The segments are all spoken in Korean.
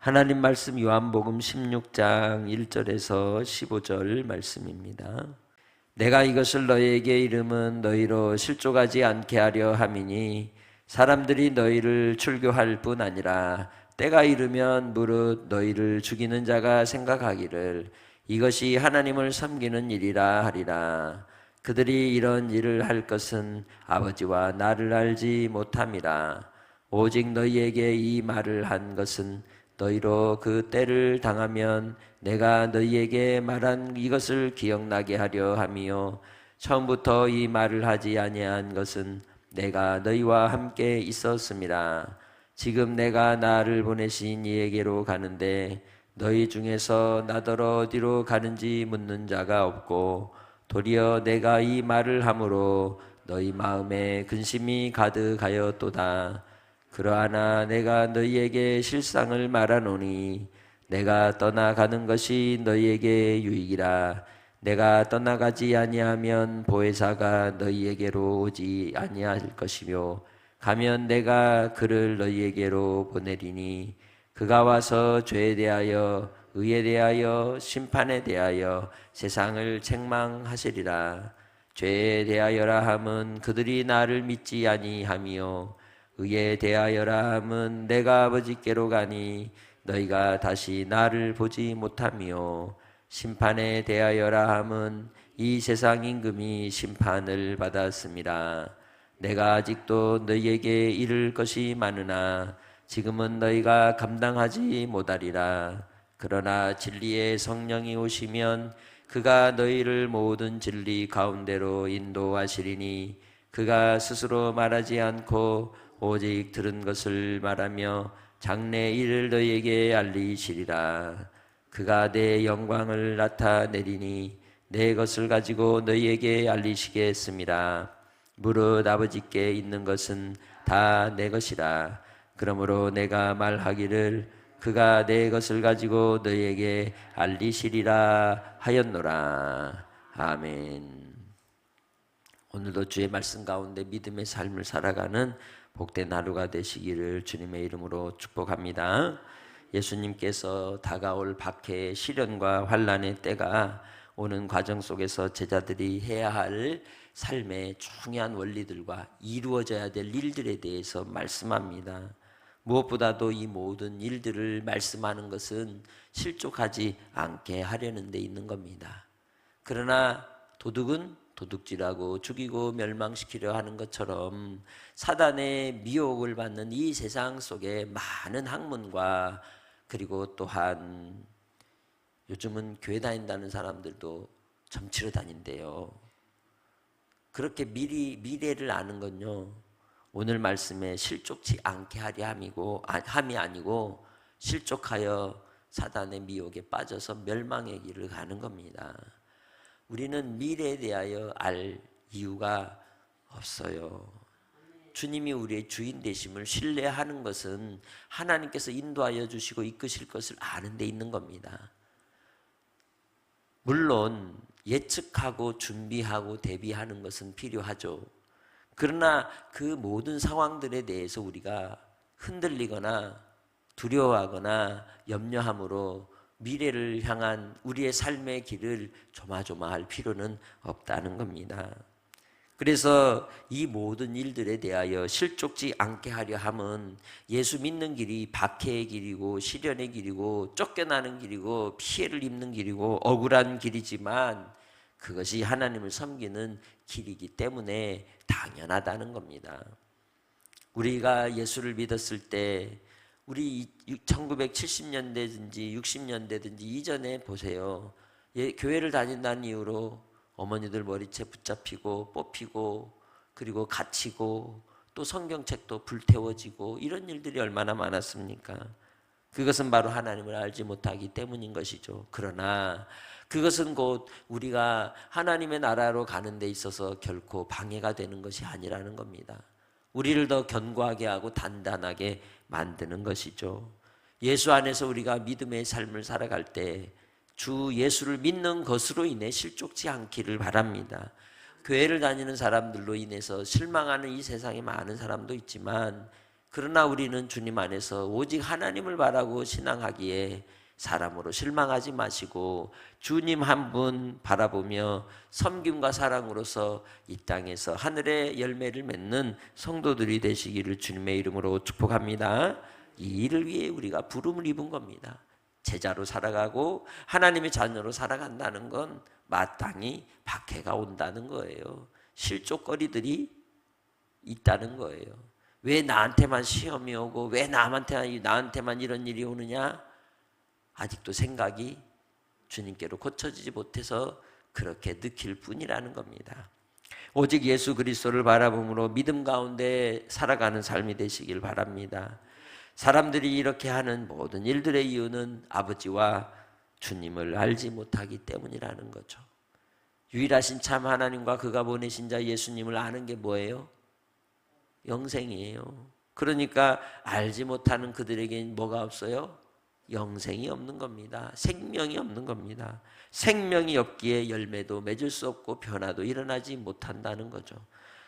하나님 말씀 요한복음 16장 1절에서 15절 말씀입니다. 내가 이것을 너희에게 이름은 너희로 실족하지 않게 하려 함이니 사람들이 너희를 출교할 뿐 아니라 때가 이르면 무릇 너희를 죽이는 자가 생각하기를 이것이 하나님을 섬기는 일이라 하리라. 그들이 이런 일을 할 것은 아버지와 나를 알지 못함이라. 오직 너희에게 이 말을 한 것은 너희로 그 때를 당하면 내가 너희에게 말한 이것을 기억나게 하려 함이요 처음부터 이 말을 하지 아니한 것은 내가 너희와 함께 있었음이라. 지금 내가 나를 보내신 이에게로 가는데 너희 중에서 나더러 어디로 가는지 묻는 자가 없고 도리어 내가 이 말을 함으로 너희 마음에 근심이 가득하였도다. 그러하나 내가 너희에게 실상을 말하노니 내가 떠나가는 것이 너희에게 유익이라. 내가 떠나가지 아니하면 보혜사가 너희에게로 오지 아니할 것이며 가면 내가 그를 너희에게로 보내리니 그가 와서 죄에 대하여 의에 대하여 심판에 대하여 세상을 책망하시리라. 죄에 대하여라 함은 그들이 나를 믿지 아니하며 의에 대하여라 함은 내가 아버지께로 가니 너희가 다시 나를 보지 못하며 심판에 대하여라 함은 이 세상 임금이 심판을 받았습니다. 내가 아직도 너희에게 이를 것이 많으나 지금은 너희가 감당하지 못하리라. 그러나 진리의 성령이 오시면 그가 너희를 모든 진리 가운데로 인도하시리니 그가 스스로 말하지 않고 오직 들은 것을 말하며 장래 일을 너희에게 알리시리라. 그가 내 영광을 나타내리니 내 것을 가지고 너희에게 알리시겠습니다. 무릇 아버지께 있는 것은 다 내 것이라. 그러므로 내가 말하기를 그가 내 것을 가지고 너희에게 알리시리라 하였노라. 아멘. 오늘도 주의 말씀 가운데 믿음의 삶을 살아가는 복된 하루가 되시기를 주님의 이름으로 축복합니다. 예수님께서 다가올 박해의 시련과 환난의 때가 오는 과정 속에서 제자들이 해야 할 삶의 중요한 원리들과 이루어져야 될 일들에 대해서 말씀합니다. 무엇보다도 이 모든 일들을 말씀하는 것은 실족하지 않게 하려는 데 있는 겁니다. 그러나 도둑은 도둑질하고 죽이고 멸망시키려 하는 것처럼 사단의 미혹을 받는 이 세상 속에 많은 학문과 그리고 또한 요즘은 교회 다닌다는 사람들도 점치러 다닌대요. 그렇게 미래를 아는 건요, 오늘 말씀에 실족치 않게 하려 함이 아니고 실족하여 사단의 미혹에 빠져서 멸망의 길을 가는 겁니다. 우리는 미래에 대하여 알 이유가 없어요. 주님이 우리의 주인 되심을 신뢰하는 것은 하나님께서 인도하여 주시고 이끄실 것을 아는 데 있는 겁니다. 물론 예측하고 준비하고 대비하는 것은 필요하죠. 그러나 그 모든 상황들에 대해서 우리가 흔들리거나 두려워하거나 염려함으로 미래를 향한 우리의 삶의 길을 조마조마할 필요는 없다는 겁니다. 그래서 이 모든 일들에 대하여 실족지 않게 하려 함은 예수 믿는 길이 박해의 길이고 시련의 길이고 쫓겨나는 길이고 피해를 입는 길이고 억울한 길이지만 그것이 하나님을 섬기는 길이기 때문에 당연하다는 겁니다. 우리가 예수를 믿었을 때 우리 1970년대든지 60년대든지 이전에 보세요. 교회를 다닌다는 이유로 어머니들 머리채 붙잡히고 뽑히고 그리고 갇히고 또 성경책도 불태워지고 이런 일들이 얼마나 많았습니까? 그것은 바로 하나님을 알지 못하기 때문인 것이죠. 그러나 그것은 곧 우리가 하나님의 나라로 가는 데 있어서 결코 방해가 되는 것이 아니라는 겁니다. 우리를 더 견고하게 하고 단단하게 만드는 것이죠. 예수 안에서 우리가 믿음의 삶을 살아갈 때 주 예수를 믿는 것으로 인해 실족지 않기를 바랍니다. 교회를 다니는 사람들로 인해서 실망하는 이 세상에 많은 사람도 있지만 그러나 우리는 주님 안에서 오직 하나님을 바라고 신앙하기에 사람으로 실망하지 마시고 주님 한 분 바라보며 섬김과 사랑으로서 이 땅에서 하늘의 열매를 맺는 성도들이 되시기를 주님의 이름으로 축복합니다. 이 일을 위해 우리가 부름을 입은 겁니다. 제자로 살아가고 하나님의 자녀로 살아간다는 건 마땅히 박해가 온다는 거예요. 실족거리들이 있다는 거예요. 왜 나한테만 시험이 오고 왜 나한테만 이런 일이 오느냐? 아직도 생각이 주님께로 고쳐지지 못해서 그렇게 느낄 뿐이라는 겁니다. 오직 예수 그리스도를 바라봄으로 믿음 가운데 살아가는 삶이 되시길 바랍니다. 사람들이 이렇게 하는 모든 일들의 이유는 아버지와 주님을 알지 못하기 때문이라는 거죠. 유일하신 참 하나님과 그가 보내신 자 예수님을 아는 게 뭐예요? 영생이에요. 그러니까 알지 못하는 그들에겐 뭐가 없어요? 영생이 없는 겁니다. 생명이 없는 겁니다. 생명이 없기에 열매도 맺을 수 없고 변화도 일어나지 못한다는 거죠.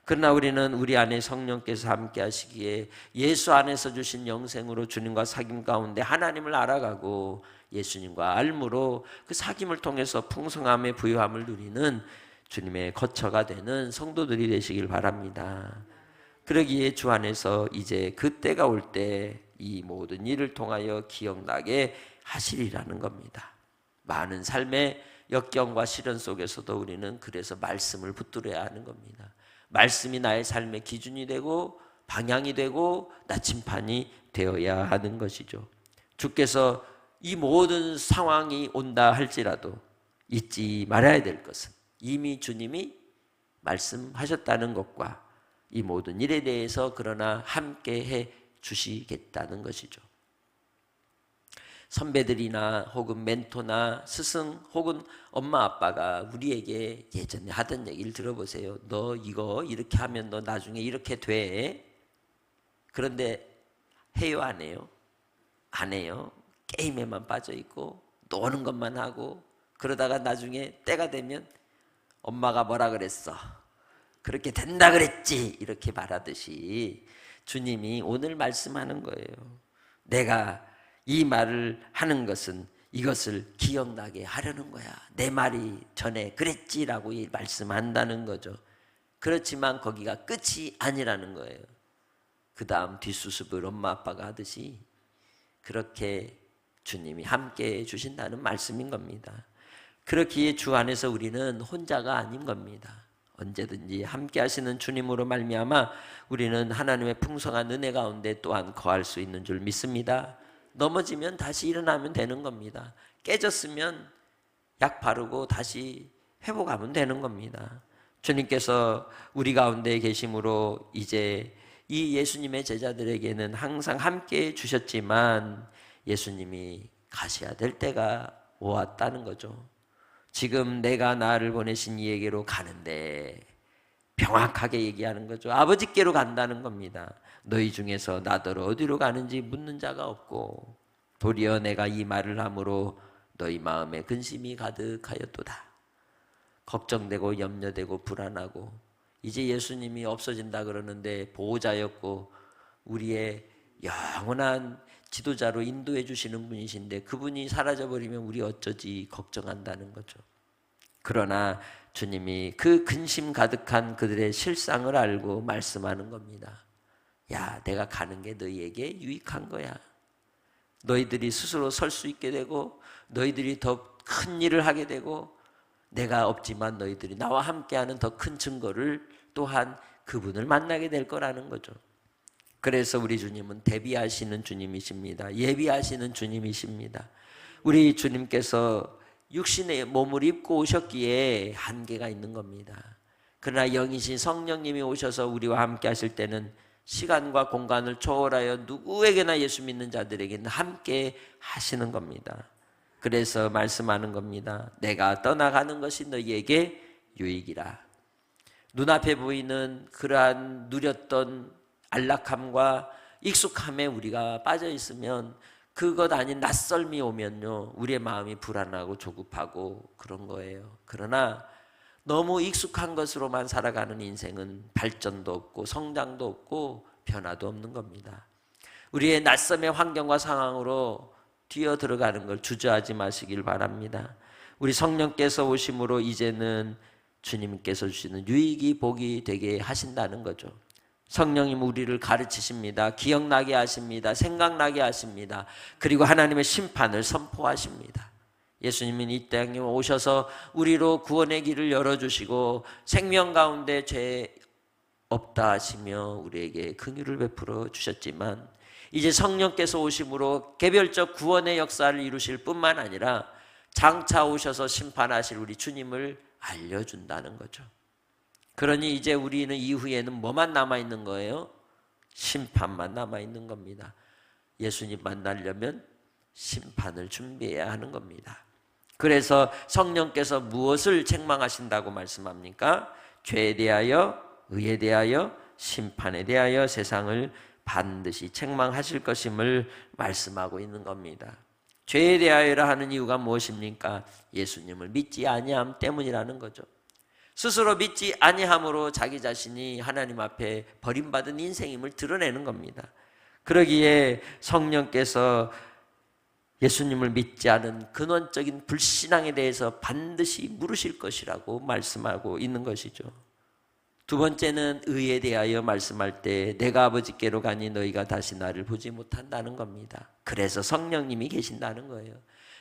그러나 우리는 우리 안에 성령께서 함께 하시기에 예수 안에서 주신 영생으로 주님과 사귐 가운데 하나님을 알아가고 예수님과 알므로 그 사귐을 통해서 풍성함의 부유함을 누리는 주님의 거처가 되는 성도들이 되시길 바랍니다. 그러기에 주 안에서 이제 그때가 올 때 이 모든 일을 통하여 기억나게 하시리라는 겁니다. 많은 삶의 역경과 시련 속에서도 우리는 그래서 말씀을 붙들어야 하는 겁니다. 말씀이 나의 삶의 기준이 되고 방향이 되고 나침판이 되어야 하는 것이죠. 주께서 이 모든 상황이 온다 할지라도 잊지 말아야 될 것은 이미 주님이 말씀하셨다는 것과 이 모든 일에 대해서 그러나 함께 해 주시겠다는 것이죠. 선배들이나 혹은 멘토나 스승 혹은 엄마 아빠가 우리에게 예전에 하던 얘기를 들어보세요. 너 이거 이렇게 하면 너 나중에 이렇게 돼. 그런데 해요 안 해요? 안 해요. 게임에만 빠져 있고 노는 것만 하고 그러다가 나중에 때가 되면 엄마가 뭐라 그랬어? 그렇게 된다 그랬지 이렇게 말하듯이 주님이 오늘 말씀하는 거예요. 내가 이 말을 하는 것은 이것을 기억나게 하려는 거야. 내 말이 전에 그랬지라고 말씀한다는 거죠. 그렇지만 거기가 끝이 아니라는 거예요. 그 다음 뒷수습을 엄마 아빠가 하듯이 그렇게 주님이 함께 해주신다는 말씀인 겁니다. 그렇기에 주 안에서 우리는 혼자가 아닌 겁니다. 언제든지 함께 하시는 주님으로 말미암아 우리는 하나님의 풍성한 은혜 가운데 또한 거할 수 있는 줄 믿습니다. 넘어지면 다시 일어나면 되는 겁니다. 깨졌으면 약 바르고 다시 회복하면 되는 겁니다. 주님께서 우리 가운데 계심으로 이제 이 예수님의 제자들에게는 항상 함께 주셨지만 예수님이 가셔야 될 때가 왔다는 거죠. 지금 내가 나를 보내신 이에게로 가는데 명확하게 얘기하는 거죠. 아버지께로 간다는 겁니다. 너희 중에서 나더러 어디로 가는지 묻는 자가 없고 도리어 내가 이 말을 함으로 너희 마음에 근심이 가득하였도다. 걱정되고 염려되고 불안하고 이제 예수님이 없어진다 그러는데 보호자였고 우리의 영원한 지도자로 인도해 주시는 분이신데 그분이 사라져버리면 우리 어쩌지 걱정한다는 거죠. 그러나 주님이 그 근심 가득한 그들의 실상을 알고 말씀하는 겁니다. 야, 내가 가는 게 너희에게 유익한 거야. 너희들이 스스로 설 수 있게 되고 너희들이 더 큰 일을 하게 되고 내가 없지만 너희들이 나와 함께하는 더 큰 증거를 또한 그분을 만나게 될 거라는 거죠. 그래서 우리 주님은 대비하시는 주님이십니다. 예비하시는 주님이십니다. 우리 주님께서 육신의 몸을 입고 오셨기에 한계가 있는 겁니다. 그러나 영이신 성령님이 오셔서 우리와 함께 하실 때는 시간과 공간을 초월하여 누구에게나 예수 믿는 자들에게는 함께 하시는 겁니다. 그래서 말씀하는 겁니다. 내가 떠나가는 것이 너희에게 유익이라. 눈앞에 보이는 그러한 누렸던 안락함과 익숙함에 우리가 빠져 있으면 그것 아닌 낯설미 오면요 우리의 마음이 불안하고 조급하고 그런 거예요. 그러나 너무 익숙한 것으로만 살아가는 인생은 발전도 없고 성장도 없고 변화도 없는 겁니다. 우리의 낯섦의 환경과 상황으로 뛰어 들어가는 걸 주저하지 마시길 바랍니다. 우리 성령께서 오심으로 이제는 주님께서 주시는 유익이 복이 되게 하신다는 거죠. 성령님 우리를 가르치십니다. 기억나게 하십니다. 생각나게 하십니다. 그리고 하나님의 심판을 선포하십니다. 예수님은 이 땅에 오셔서 우리로 구원의 길을 열어주시고 생명 가운데 죄 없다 하시며 우리에게 긍휼을 베풀어 주셨지만, 이제 성령께서 오심으로 개별적 구원의 역사를 이루실 뿐만 아니라 장차 오셔서 심판하실 우리 주님을 알려준다는 거죠. 그러니 이제 우리는 이후에는 뭐만 남아있는 거예요? 심판만 남아있는 겁니다. 예수님 만나려면 심판을 준비해야 하는 겁니다. 그래서 성령께서 무엇을 책망하신다고 말씀합니까? 죄에 대하여, 의에 대하여, 심판에 대하여 세상을 반드시 책망하실 것임을 말씀하고 있는 겁니다. 죄에 대하여라 하는 이유가 무엇입니까? 예수님을 믿지 아니함 때문이라는 거죠. 스스로 믿지 아니함으로 자기 자신이 하나님 앞에 버림받은 인생임을 드러내는 겁니다. 그러기에 성령께서 예수님을 믿지 않은 근원적인 불신앙에 대해서 반드시 물으실 것이라고 말씀하고 있는 것이죠. 두 번째는 의에 대하여 말씀할 때 내가 아버지께로 가니 너희가 다시 나를 보지 못한다는 겁니다. 그래서 성령님이 계신다는 거예요.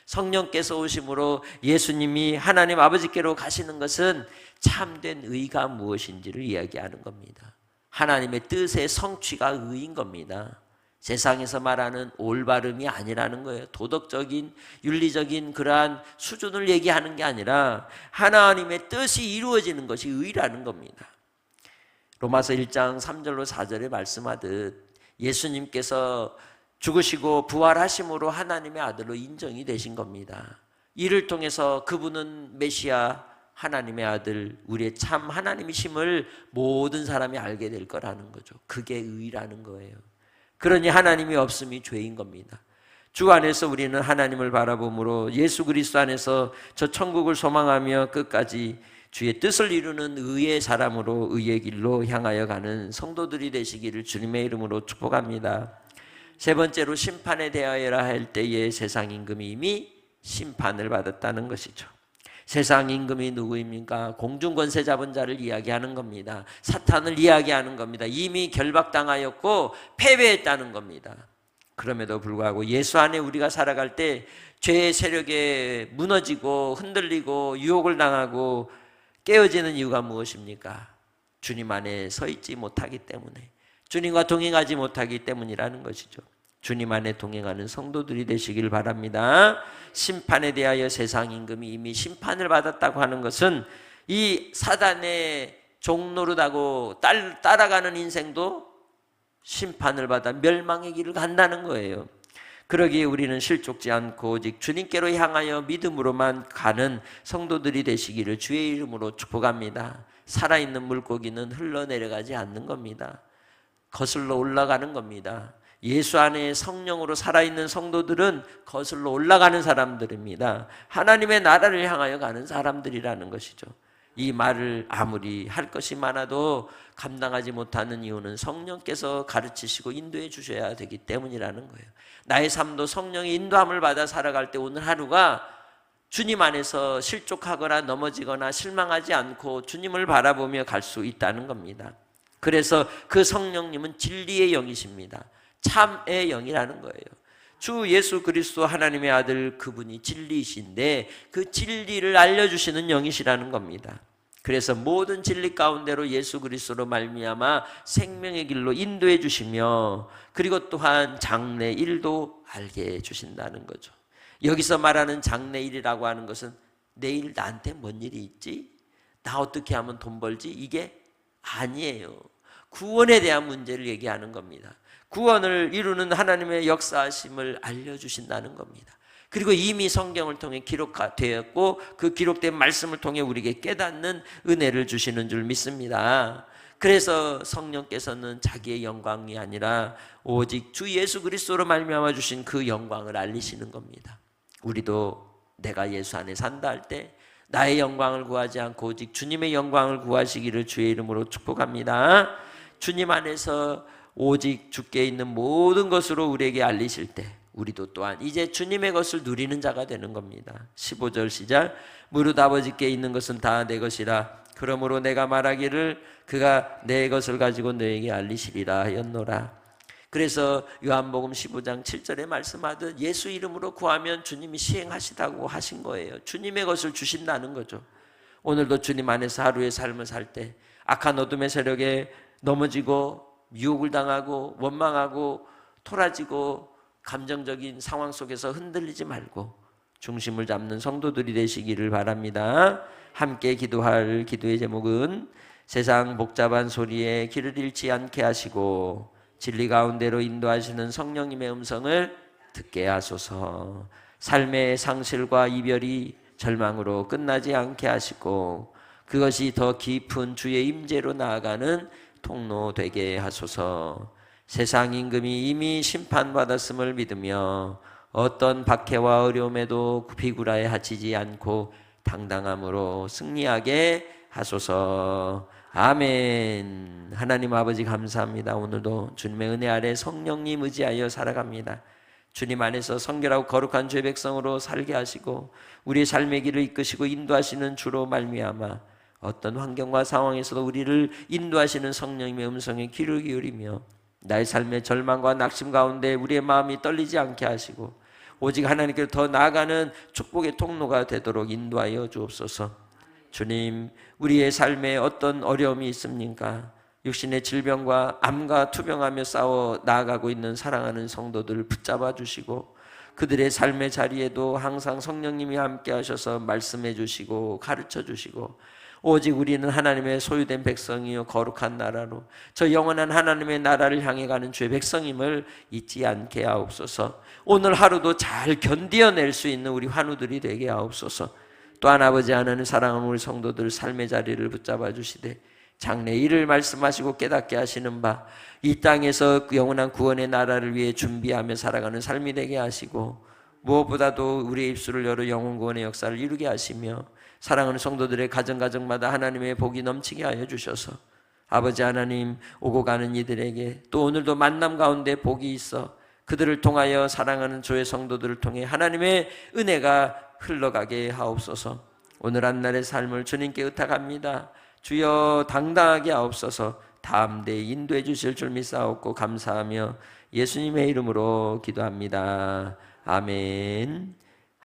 성령께서 오심으로 예수님이 하나님 아버지께로 가시는 것은 참된 의가 무엇인지를 이야기하는 겁니다. 하나님의 뜻의 성취가 의인 겁니다. 세상에서 말하는 올바름이 아니라는 거예요. 도덕적인, 윤리적인 그러한 수준을 얘기하는 게 아니라 하나님의 뜻이 이루어지는 것이 의라는 겁니다. 로마서 1장 3절로 4절에 말씀하듯 예수님께서 죽으시고 부활하심으로 하나님의 아들로 인정이 되신 겁니다. 이를 통해서 그분은 메시아, 하나님의 아들, 우리의 참 하나님이심을 모든 사람이 알게 될 거라는 거죠. 그게 의라는 거예요. 그러니 하나님이 없음이 죄인 겁니다. 주 안에서 우리는 하나님을 바라봄으로 예수 그리스도 안에서 저 천국을 소망하며 끝까지 주의 뜻을 이루는 의의 사람으로 의의 길로 향하여 가는 성도들이 되시기를 주님의 이름으로 축복합니다. 세 번째로 심판에 대하여라 할 때에 세상 임금이 이미 심판을 받았다는 것이죠. 세상 임금이 누구입니까? 공중권세 잡은 자를 이야기하는 겁니다. 사탄을 이야기하는 겁니다. 이미 결박당하였고 패배했다는 겁니다. 그럼에도 불구하고 예수 안에 우리가 살아갈 때 죄의 세력에 무너지고 흔들리고 유혹을 당하고 깨어지는 이유가 무엇입니까? 주님 안에 서 있지 못하기 때문에, 주님과 동행하지 못하기 때문이라는 것이죠. 주님 안에 동행하는 성도들이 되시길 바랍니다. 심판에 대하여 세상 임금이 이미 심판을 받았다고 하는 것은 이 사단의 종노릇하고 따라가는 인생도 심판을 받아 멸망의 길을 간다는 거예요. 그러기에 우리는 실족지 않고 오직 주님께로 향하여 믿음으로만 가는 성도들이 되시기를 주의 이름으로 축복합니다. 살아있는 물고기는 흘러내려가지 않는 겁니다. 거슬러 올라가는 겁니다. 예수 안에 성령으로 살아있는 성도들은 거슬러 올라가는 사람들입니다. 하나님의 나라를 향하여 가는 사람들이라는 것이죠. 이 말을 아무리 할 것이 많아도 감당하지 못하는 이유는 성령께서 가르치시고 인도해 주셔야 되기 때문이라는 거예요. 나의 삶도 성령의 인도함을 받아 살아갈 때 오늘 하루가 주님 안에서 실족하거나 넘어지거나 실망하지 않고 주님을 바라보며 갈 수 있다는 겁니다. 그래서 그 성령님은 진리의 영이십니다. 참의 영이라는 거예요. 주 예수 그리스도 하나님의 아들, 그분이 진리이신데 그 진리를 알려주시는 영이시라는 겁니다. 그래서 모든 진리 가운데로 예수 그리스도로 말미암아 생명의 길로 인도해 주시며, 그리고 또한 장래 일도 알게 해주신다는 거죠. 여기서 말하는 장래 일이라고 하는 것은 내일 나한테 뭔 일이 있지? 나 어떻게 하면 돈 벌지? 이게 아니에요. 구원에 대한 문제를 얘기하는 겁니다. 구원을 이루는 하나님의 역사하심을 알려주신다는 겁니다. 그리고 이미 성경을 통해 기록되었고 그 기록된 말씀을 통해 우리에게 깨닫는 은혜를 주시는 줄 믿습니다. 그래서 성령께서는 자기의 영광이 아니라 오직 주 예수 그리스도로 말미암아 주신 그 영광을 알리시는 겁니다. 우리도 내가 예수 안에 산다 할 때 나의 영광을 구하지 않고 오직 주님의 영광을 구하시기를 주의 이름으로 축복합니다. 주님 안에서 오직 주께 있는 모든 것으로 우리에게 알리실 때 우리도 또한 이제 주님의 것을 누리는 자가 되는 겁니다. 15절 시작. 무릇 아버지께 있는 것은 다 내 것이라. 그러므로 내가 말하기를 그가 내 것을 가지고 너에게 알리시리라 하였노라. 그래서 요한복음 15장 7절에 말씀하듯 예수 이름으로 구하면 주님이 시행하시다고 하신 거예요. 주님의 것을 주신다는 거죠. 오늘도 주님 안에서 하루의 삶을 살 때 악한 어둠의 세력에 넘어지고 유혹을 당하고 원망하고 토라지고 감정적인 상황 속에서 흔들리지 말고 중심을 잡는 성도들이 되시기를 바랍니다. 함께 기도할 기도의 제목은 세상 복잡한 소리에 귀를 잃지 않게 하시고 진리 가운데로 인도하시는 성령님의 음성을 듣게 하소서. 삶의 상실과 이별이 절망으로 끝나지 않게 하시고 그것이 더 깊은 주의 임재로 나아가는 통로 되게 하소서. 세상 임금이 이미 심판받았음을 믿으며 어떤 박해와 어려움에도 비굴하에 하치지 않고 당당함으로 승리하게 하소서. 아멘. 하나님 아버지 감사합니다. 오늘도 주님의 은혜 아래 성령님 의지하여 살아갑니다. 주님 안에서 성결하고 거룩한 죄 백성으로 살게 하시고 우리의 삶의 길을 이끄시고 인도하시는 주로 말미암아 어떤 환경과 상황에서도 우리를 인도하시는 성령님의 음성에 귀를 기울이며 나의 삶의 절망과 낙심 가운데 우리의 마음이 떨리지 않게 하시고 오직 하나님께로 더 나아가는 축복의 통로가 되도록 인도하여 주옵소서. 주님, 우리의 삶에 어떤 어려움이 있습니까? 육신의 질병과 암과 투병하며 싸워 나아가고 있는 사랑하는 성도들 붙잡아 주시고 그들의 삶의 자리에도 항상 성령님이 함께 하셔서 말씀해 주시고 가르쳐 주시고 오직 우리는 하나님의 소유된 백성이요 거룩한 나라로 저 영원한 하나님의 나라를 향해 가는 주의 백성임을 잊지 않게 하옵소서. 오늘 하루도 잘 견디어낼 수 있는 우리 환우들이 되게 하옵소서. 또한 아버지 하나님 사랑하는 우리 성도들 삶의 자리를 붙잡아 주시되 장래 일을 말씀하시고 깨닫게 하시는 바 이 땅에서 영원한 구원의 나라를 위해 준비하며 살아가는 삶이 되게 하시고 무엇보다도 우리의 입술을 열어 영원 구원의 역사를 이루게 하시며 사랑하는 성도들의 가정마다 하나님의 복이 넘치게 하여 주셔서 아버지 하나님 오고 가는 이들에게 또 오늘도 만남 가운데 복이 있어 그들을 통하여 사랑하는 주의 성도들을 통해 하나님의 은혜가 흘러가게 하옵소서. 오늘 한날의 삶을 주님께 의탁합니다. 주여 당당하게 하옵소서. 다음 대에 인도해 주실 줄 믿사옵고 감사하며 예수님의 이름으로 기도합니다. 아멘.